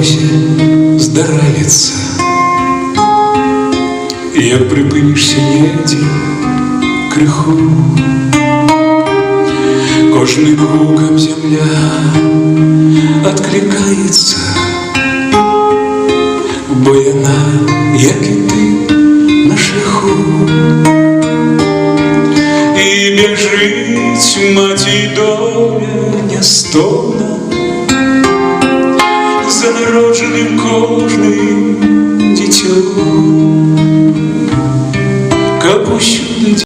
сподівався здаравіцца, як припинишся недзе крыху, кожным гукам земля откликается, бо яна, як і ты, на шляху. І бяжыць маці доля нястомна за народжаным кожным дзіцём, каб усюды